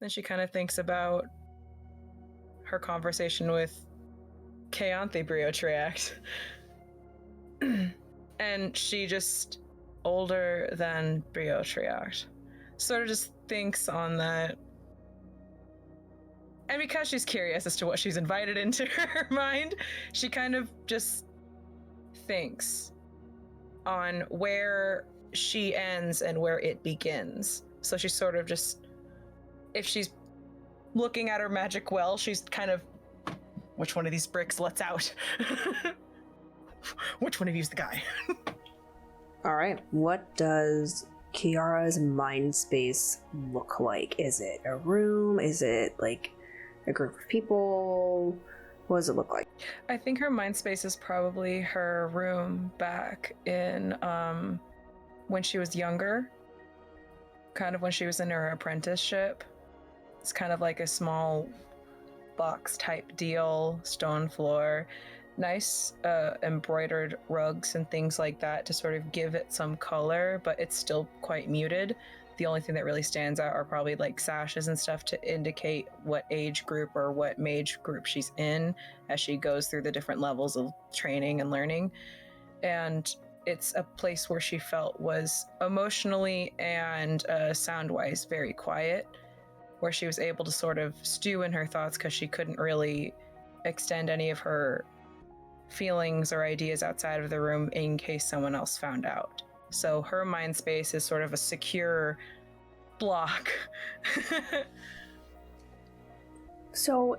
Then she kind of thinks about her conversation with Keyanthi Briotriact. And she just older than Briotriact. Sort of just thinks on that. And because she's curious as to what she's invited into her mind, she kind of just thinks on where she ends and where it begins. So she's sort of just, if she's looking at her magic well, she's kind of, which one of these bricks lets out? Which one of you's the guy? All right. What does Ciara's mind space look like? Is it a room? Is it like a group of people? What does it look like? I think her mind space is probably her room back in when she was younger, kind of when she was in her apprenticeship. It's kind of like a small box type deal, stone floor, nice embroidered rugs and things like that to sort of give it some color, but it's still quite muted. The only thing that really stands out are probably like sashes and stuff to indicate what age group or what mage group she's in as she goes through the different levels of training and learning. And it's a place where she felt was emotionally and sound-wise very quiet, where she was able to sort of stew in her thoughts because she couldn't really extend any of her feelings or ideas outside of the room in case someone else found out. So her mind space is sort of a secure block. So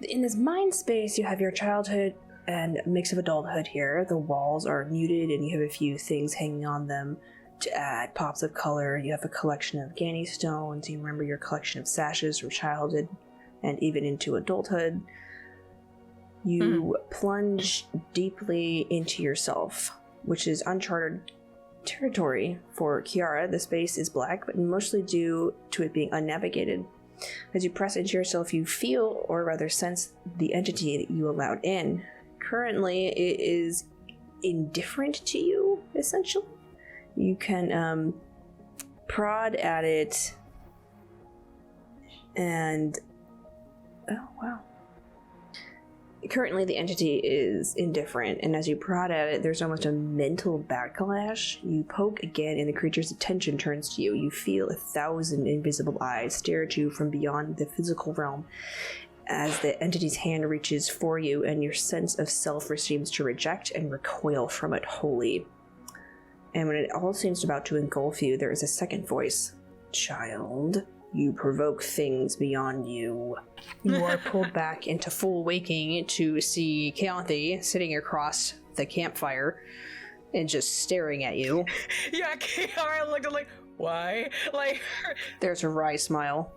in this mind space, you have your childhood and a mix of adulthood here. The walls are muted and you have a few things hanging on them to add pops of color. You have a collection of Ganny stones. You remember your collection of sashes from childhood and even into adulthood. You plunge deeply into yourself, which is uncharted territory for Ciara. The space is black, but mostly due to it being unnavigated. As you press into yourself, you feel, or rather sense, the entity that you allowed in. Currently, it is indifferent to you, essentially. You can prod at it and... oh, wow. Currently, the entity is indifferent, and as you prod at it, there's almost a mental backlash. You poke again, and the creature's attention turns to you. You feel 1,000 invisible eyes stare at you from beyond the physical realm as the entity's hand reaches for you, and your sense of self seems to reject and recoil from it wholly. And when it all seems about to engulf you, there is a second voice. Child, you provoke things beyond you. You are pulled back into full waking to see Keyanthi sitting across the campfire and just staring at you. Yeah, Ciara looked at like, why? Like, there's a wry smile.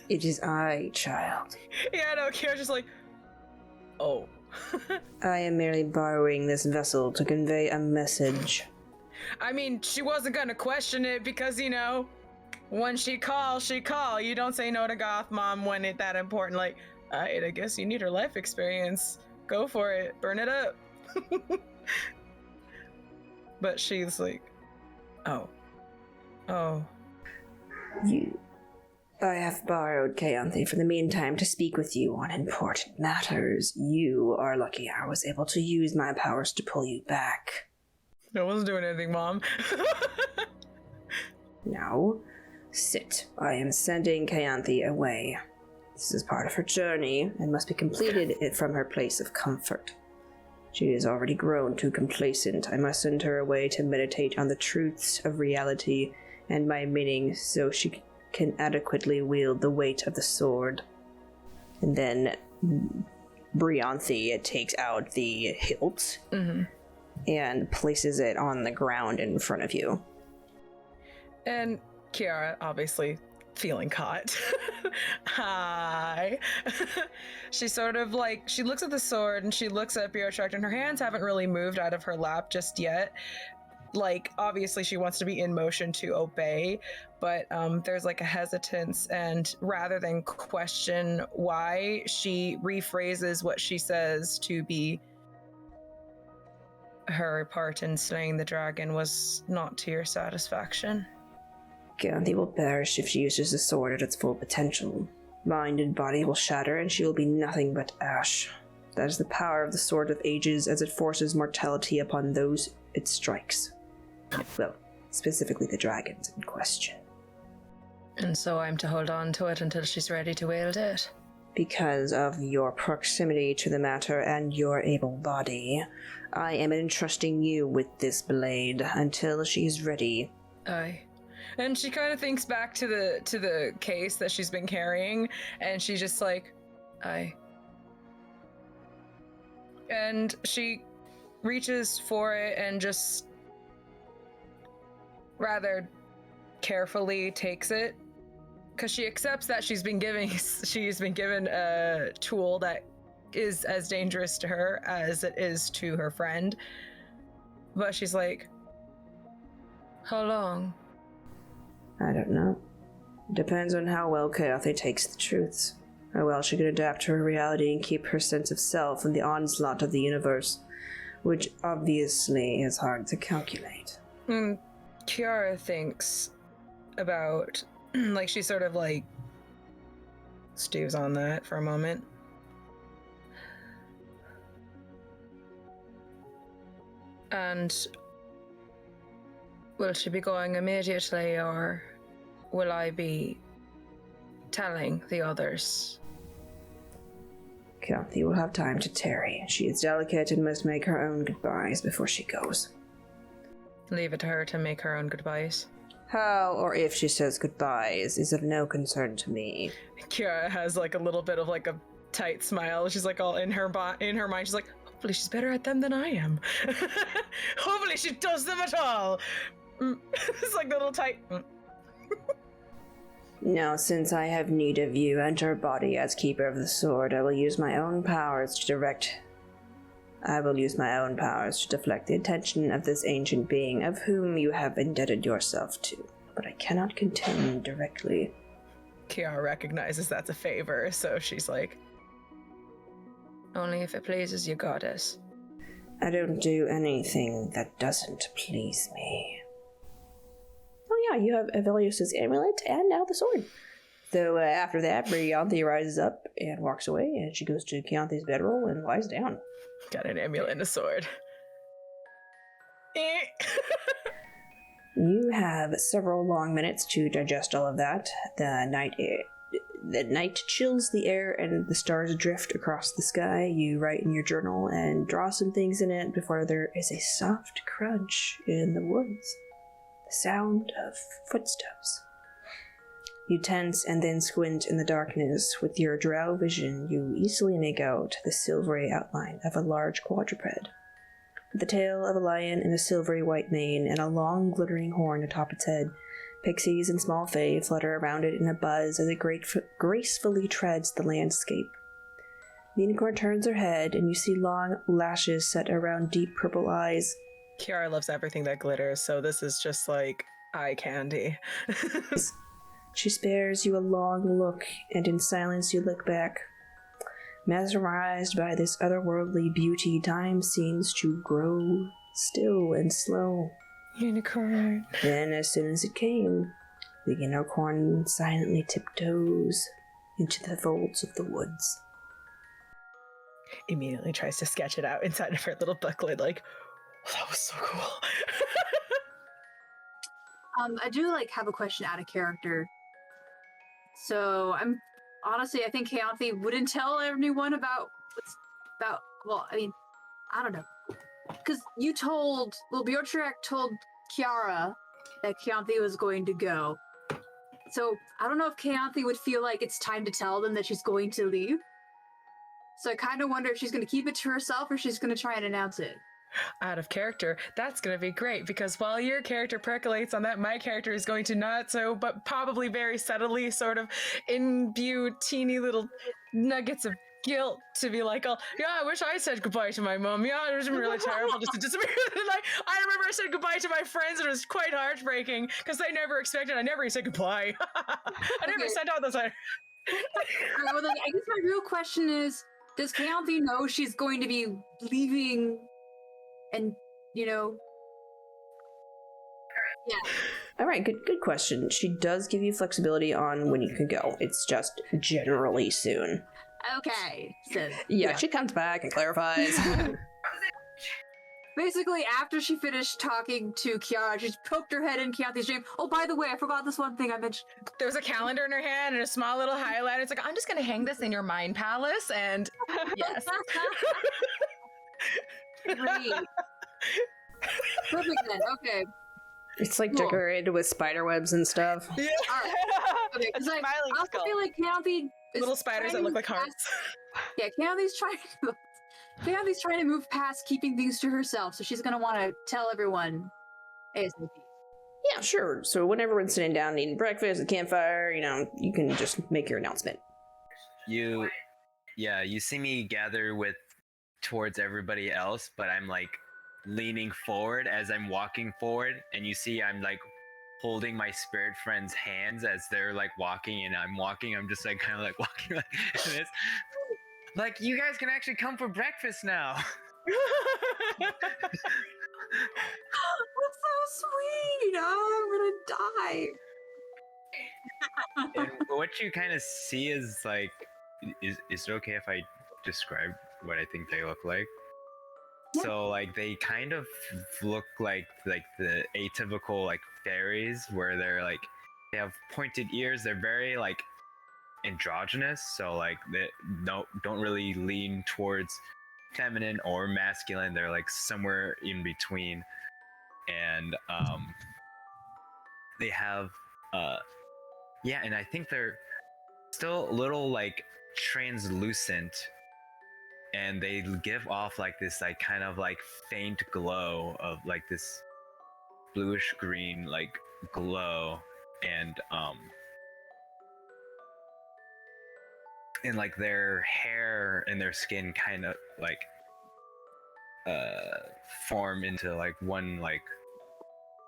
It is I, child. Yeah, no, Ciara's just like, oh. I am merely borrowing this vessel to convey a message. I mean, she wasn't gonna question it because, you know, when she call, she call. You don't say no to Goth Mom when it's that important. Like, I guess you need her life experience. Go for it. Burn it up. But she's like, oh. I have borrowed Keyanthi for the meantime to speak with you on important matters. You are lucky I was able to use my powers to pull you back. No one's doing anything, Mom. Now, sit. I am sending Keyanthi away. This is part of her journey and must be completed from her place of comfort. She has already grown too complacent. I must send her away to meditate on the truths of reality and my meaning so she can adequately wield the weight of the sword. And then Bryanthi takes out the hilt and places it on the ground in front of you. And Ciara, obviously feeling caught. Hi. She sort of like, she looks at the sword and she looks at Briotriact, and her hands haven't really moved out of her lap just yet. Like, obviously she wants to be in motion to obey, but there's like a hesitance, and rather than question why, she rephrases what she says to be, her part in slaying the dragon was not to your satisfaction. Keyanthi will perish if she uses the sword at its full potential. Mind and body will shatter, and she will be nothing but ash. That is the power of the Sword of Ages, as it forces mortality upon those it strikes. Well, specifically the dragons in question. And so I'm to hold on to it until she's ready to wield it? Because of your proximity to the matter and your able body, I am entrusting you with this blade until she is ready. Aye. And she kind of thinks back to the case that she's been carrying, and she's just like, aye. And she reaches for it and just rather carefully takes it, because she accepts that she's been given a tool that is as dangerous to her as it is to her friend. But she's like, how long? I don't know. Depends on how well Keyanthi takes the truths. How well she can adapt to her reality and keep her sense of self in the onslaught of the universe, which obviously is hard to calculate. Ciara thinks about, like, she sort of like stews on that for a moment. And will she be going immediately, or will I be telling the others? Keyanthi will have time to tarry. She is delicate and must make her own goodbyes before she goes. Leave it to her to make her own goodbyes. How or if she says goodbyes is of no concern to me. Ciara has like a little bit of like a tight smile. She's like all in her mind. She's like, hopefully she's better at them than I am. Hopefully she does them at all. It's like the little tight. Now, since I have need of you and her body as keeper of the sword, I will use my own powers to deflect the attention of this ancient being of whom you have indebted yourself to, but I cannot contend directly. Ciara recognizes that's a favor, so she's like, only if it pleases you, goddess. I don't do anything that doesn't please me. Oh yeah, you have Avelius's amulet and now the sword. So after that, Bryanthi rises up and walks away, and she goes to Keyanthi's bedroll and lies down. Got an amulet and a sword. You have several long minutes to digest all of that. The night chills the air and the stars drift across the sky. You write in your journal and draw some things in it before there is a soft crunch in the woods. The sound of footsteps. You tense and then squint in the darkness. With your drow vision, you easily make out the silvery outline of a large quadruped. The tail of a lion and a silvery white mane and a long glittering horn atop its head. Pixies and small fae flutter around it in a buzz as it gracefully treads the landscape. The unicorn turns her head and you see long lashes set around deep purple eyes. Ciara loves everything that glitters, so this is just like eye candy. She spares you a long look, and in silence you look back. Mesmerized by this otherworldly beauty, time seems to grow still and slow. Unicorn. Then, as soon as it came, the unicorn silently tiptoes into the folds of the woods. Immediately tries to sketch it out inside of her little booklet, like, oh, that was so cool. I do have a question out of character. So I think Keyanthi wouldn't tell everyone about I don't know. Because Bjortrak told Ciara that Keyanthi was going to go. So I don't know if Keyanthi would feel like it's time to tell them that she's going to leave. So I kind of wonder if she's going to keep it to herself or she's going to try and announce it. Out of character, that's going to be great, because while your character percolates on that, my character is going to not so, but probably very subtly sort of imbue teeny little nuggets of guilt to be like, oh, yeah, I wish I said goodbye to my mom. Yeah, it was really terrible just to disappear. I remember I said goodbye to my friends and it was quite heartbreaking because they never expected. I never even said goodbye. I never sent out those. I guess my real question is, does Keyanthi know she's going to be leaving? And, yeah. All right, good question. She does give you flexibility on when you can go. It's just generally soon. Okay. So Yeah, she comes back and clarifies. basically, after she finished talking to Ciara, she just poked her head in Keyanti's dream. Oh, by the way, I forgot this one thing I mentioned. There was a calendar in her hand and a small little highlight. It's like, I'm just going to hang this in your mind palace. And yes. Great. Perfect then. Okay. It's like Cool. decorated with spider webs and stuff. Yeah. All right. Okay. Because I Smiling also skull. feel like Keyanthi is Little spiders that trying to look like move hearts. past- Yeah, Keyanti's trying to move past keeping things to herself, so she's gonna want to tell everyone ASAP. Yeah, sure. So when everyone's sitting down and eating breakfast at the campfire, you can just make your announcement. You see me gather towards everybody else, but I'm like leaning forward as I'm walking forward, and you see I'm like holding my spirit friend's hands as they're like walking and I'm walking. I'm just like kind of like walking like this. Like, you guys can actually come for breakfast now. That's so sweet. Oh, I'm gonna die. And what you kind of see is like, is it okay if I describe what I think they look like? Yeah. So like they kind of look like the atypical like fairies, where they have pointed ears. They're very like androgynous, so like they don't really lean towards feminine or masculine. They're like somewhere in between, and they have and I think they're still a little like translucent, and they give off like this like kind of like faint glow of like this bluish green like glow, and like their hair and their skin kind of like form into like one like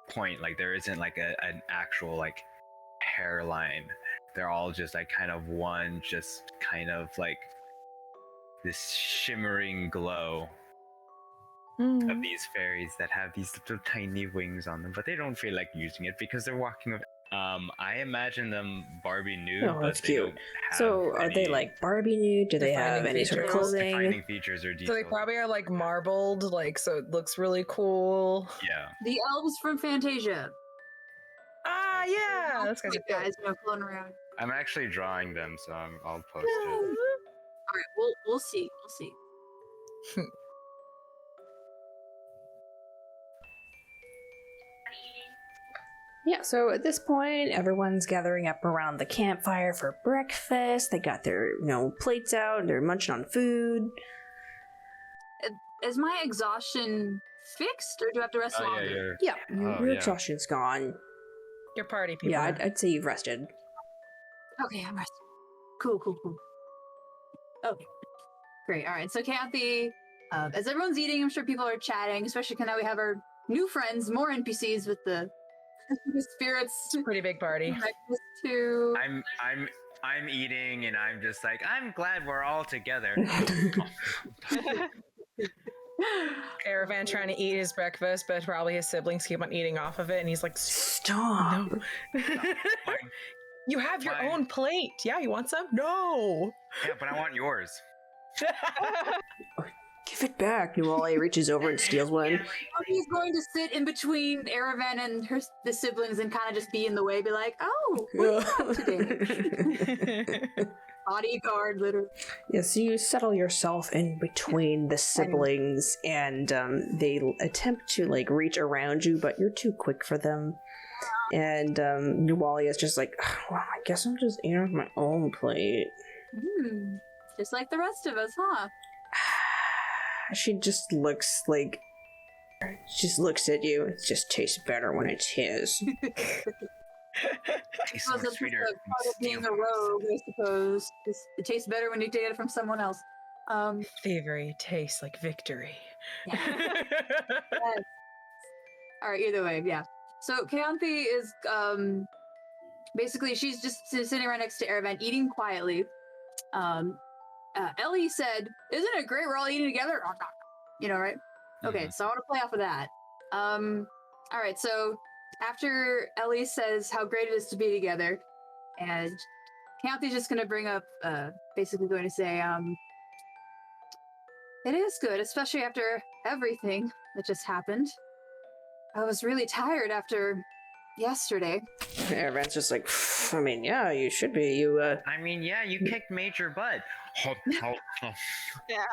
point. Like there isn't like an actual like hairline. They're all just like kind of one, just kind of like this shimmering glow of these fairies that have these little tiny wings on them, but they don't feel like using it because they're walking with I imagine them Barbie nude. Oh, but that's they cute. don't have So are they any like Barbie nude? Do they have Defining any sort of features. clothing? defining features or details? So they probably are like marbled, like, so it looks really cool. Yeah. The elves from Fantasia. Ah, yeah. That's Like kind of guys, floating around. I'm actually drawing them, so I'll post it. All right, we'll see. We'll see. Yeah, so at this point, everyone's gathering up around the campfire for breakfast. They got their, plates out and they're munching on food. Is my exhaustion fixed, or do I have to rest longer? Yeah, Oh, your yeah. exhaustion's gone. your party people. Yeah, I'd say you've rested. Okay, I'm resting. Cool. Okay, great. All right, so Keyanthi, as everyone's eating, I'm sure people are chatting, especially because now we have our new friends, more NPCs with the spirits. It's a pretty big party. Breakfast too. I'm eating, and I'm just like, I'm glad we're all together. Caravan trying to eat his breakfast, but probably his siblings keep on eating off of it, and he's like, Stop. no. You have your Fine. own plate. Yeah, you want some? No. Yeah, but I want yours. Give it back. Nuale reaches over and steals one. He's going to sit in between Aravan and the siblings and kind of just be in the way, be like, "Oh, what do you have today?" Bodyguard, literally. Yes, you settle yourself in between the siblings, and they attempt to reach around you, but you're too quick for them. And Nuale is just like, well, I guess I'm just eating off my own plate. Just like the rest of us, huh? She just looks at you. It just tastes better when it's his. Tastes so much sweeter. Part of being a rogue, I suppose. It tastes better when you get it from someone else. Thievery tastes like victory. Yeah. Yes. All right, either way, yeah. So Keyanthi is basically she's just sitting right next to Aravan, eating quietly. Ellie said, "Isn't it great we're all eating together?" Right? Okay, so I want to play off of that. All right, so after Ellie says how great it is to be together, and Keyanthi's just gonna bring up, basically going to say, it is good, especially after everything that just happened. I was really tired after yesterday. Everyone's just like, I mean, yeah, you should be. You, I mean, yeah, you kicked major butt. Yeah.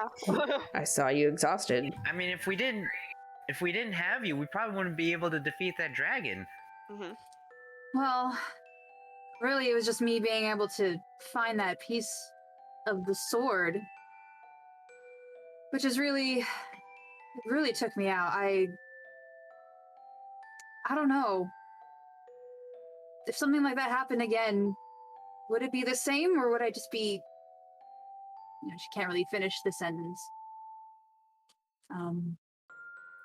I saw you exhausted. I mean, if we didn't have you, we probably wouldn't be able to defeat that dragon. Mm-hmm. Well, really, it was just me being able to find that piece of the sword, which is really took me out. I don't know. If something like that happened again, would it be the same, or would I just be... she can't really finish the sentence.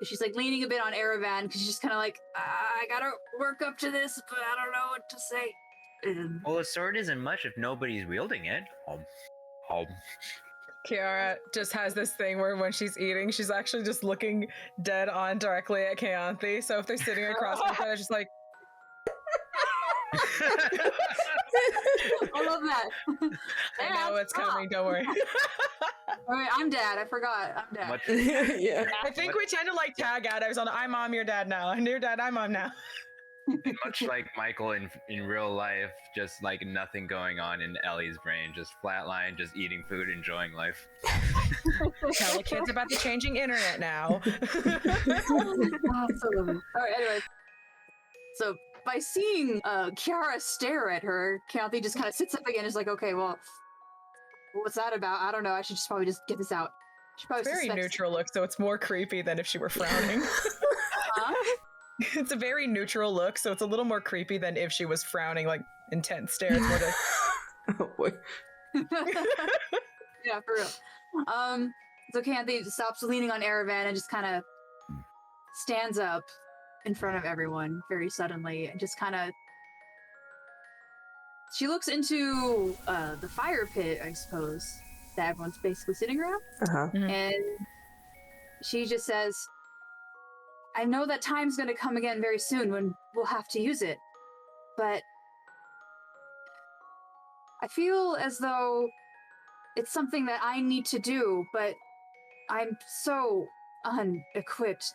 She's like leaning a bit on Aravan, because she's just kind of like, I gotta work up to this, but I don't know what to say. Well, a sword isn't much if nobody's wielding it. Ciara just has this thing where when she's eating, she's actually just looking dead on directly at Keyanthi. So if they're sitting across from each other, just like... I love that. I know it's coming, don't worry. Alright, I'm dad. I forgot. I'm dad. Much, Yeah. I think we tend to like tag out. I was on, I'm mom, you're dad now. And you're dad, I'm mom now. much like Michael in real life, just like nothing going on in Ellie's brain, just flatline, just eating food, enjoying life. Tell the kids about the changing internet now. Absolutely. Alright, anyway. So, by seeing Ciara stare at her, Keyanthi just kind of sits up again and is like, okay, well, what's that about? I don't know. I should just probably just get this out. She probably It's very suspects- neutral look, so it's more creepy than if she were frowning. Huh? It's a very neutral look, so it's a little more creepy than if she was frowning, like intense stare. It's more like, Oh, boy. Yeah, for real. So Keyanthi stops leaning on Aravan and just kind of stands up in front of everyone very suddenly and just kind of... She looks into the fire pit, I suppose, that everyone's basically sitting around. Uh-huh. And she just says, I know that time's going to come again very soon when we'll have to use it, but I feel as though it's something that I need to do, but I'm so unequipped.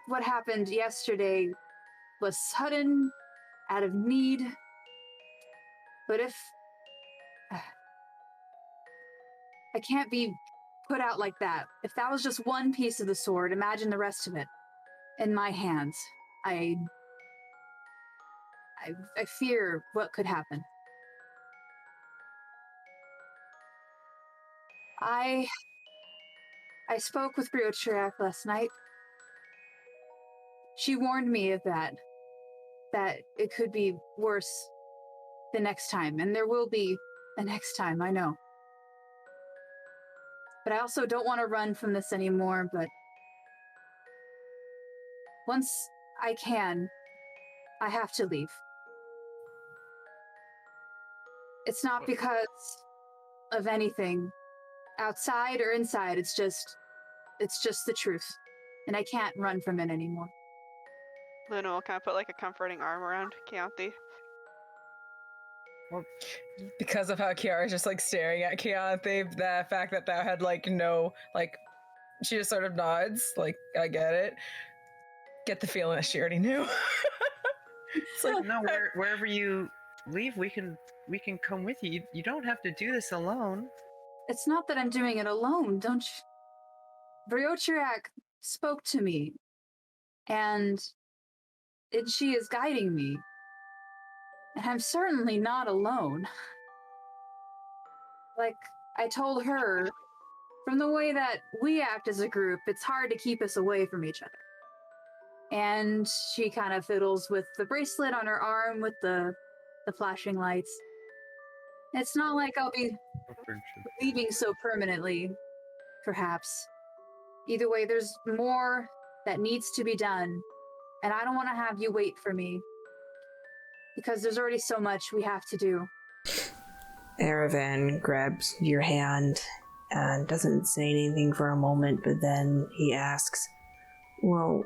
What happened yesterday was sudden, out of need, but if... I can't be put out like that. If that was just one piece of the sword, imagine the rest of it. In my hands. I fear what could happen. I spoke with Bryanthi last night. She warned me of that it could be worse the next time, and there will be a next time, I know. But I also don't want to run from this anymore, but once I can, I have to leave. It's not because of anything outside or inside, it's just the truth. And I can't run from it anymore. Luna will kind of put like a comforting arm around Keyanthi. because of how Ciara's just like staring at Keyanthi, the fact that thou had like no, like, she just sort of nods, like, I get it. Get the feeling that she already knew. It's like, No, wherever you leave, we can come with you. You don't have to do this alone. It's not that I'm doing it alone, don't you? Bryanthi spoke to me, and she is guiding me. And I'm certainly not alone. Like, I told her, from the way that we act as a group, it's hard to keep us away from each other. And she kind of fiddles with the bracelet on her arm with the flashing lights. It's not like I'll be leaving so permanently, perhaps. Either way, there's more that needs to be done, and I don't want to have you wait for me, because there's already so much we have to do. Aravan grabs your hand and doesn't say anything for a moment, but then he asks, well,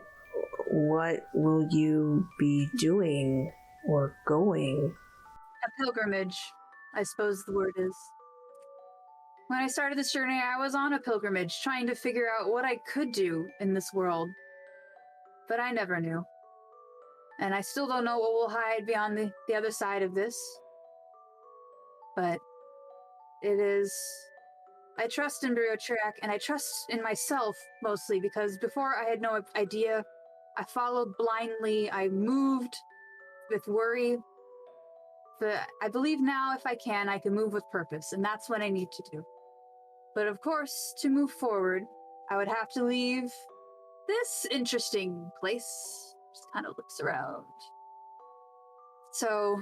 what will you be doing or going? A pilgrimage, I suppose the word is. When I started this journey, I was on a pilgrimage, trying to figure out what I could do in this world. But I never knew. And I still don't know what will hide beyond the other side of this. But it is... I trust in Bryanthi, and I trust in myself, mostly, because before I had no idea. I followed blindly, I moved with worry. But I believe now, if I can move with purpose, and that's what I need to do. But of course, to move forward, I would have to leave this interesting place. Just kind of looks around. So,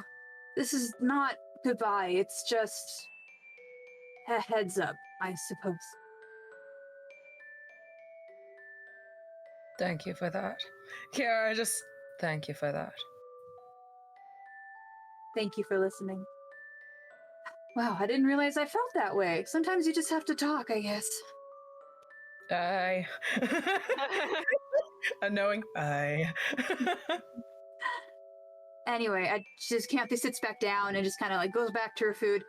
this is not goodbye, it's just a heads up, I suppose. Thank you for that. Ciara, just thank you for that. Thank you for listening. Wow, I didn't realize I felt that way. Sometimes you just have to talk, I guess. Aye. A knowing aye. Anyway, Keyanthi sits back down and just kind of like goes back to her food.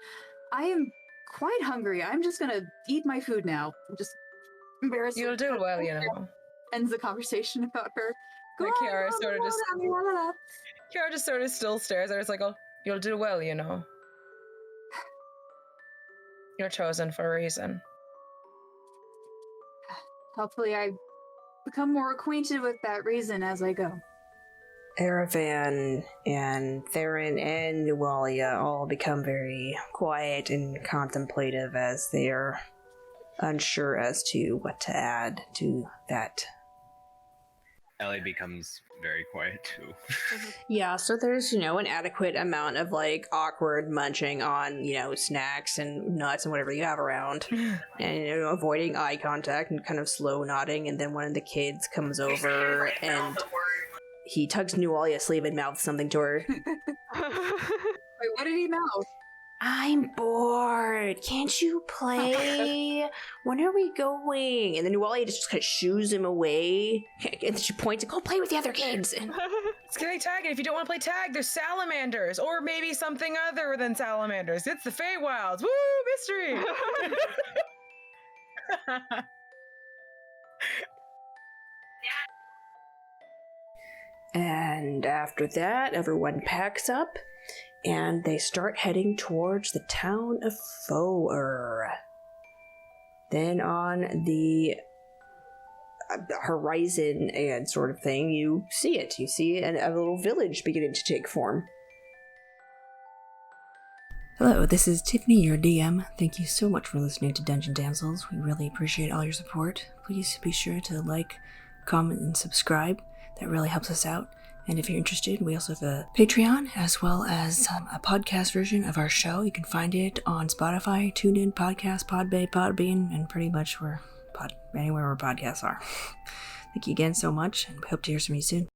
I am quite hungry. I'm just gonna eat my food now. I'm just embarrassed. You'll do well, you know. Ends the conversation about her. Go Like on, Ciara go on, sort of go just- on, la, la, la. Ciara just sort of still stares at her. It's like, oh, you'll do well, you know. You're chosen for a reason. Hopefully I become more acquainted with that reason as I go. Aravan and Theron and Nualia all become very quiet and contemplative as they are unsure as to what to add to that. Ellie becomes very quiet too. Yeah, so there's, an adequate amount of, awkward munching on, snacks and nuts and whatever you have around. And, avoiding eye contact and kind of slow nodding. And then one of the kids comes over and he tugs Nualia's sleeve and mouths something to her. Wait, what did he mouth? I'm bored. Can't you play? When are we going? And then Nualia just kind of shoos him away. And she points and go play with the other kids. And It's getting tag, and if you don't want to play tag, there's salamanders, or maybe something other than salamanders. It's the Feywilds. Woo, mystery! And after that, everyone packs up and they start heading towards the town of Foer. Then on the horizon and sort of thing, you see it. You see a little village beginning to take form. Hello, this is Tiffany, your DM. Thank you so much for listening to Dungeon Damsels. We really appreciate all your support. Please be sure to like, comment, and subscribe. That really helps us out. And if you're interested, we also have a Patreon as well as a podcast version of our show. You can find it on Spotify, TuneIn, Podcast, Podbean, and pretty much anywhere where podcasts are. Thank you again so much, and we hope to hear from you soon.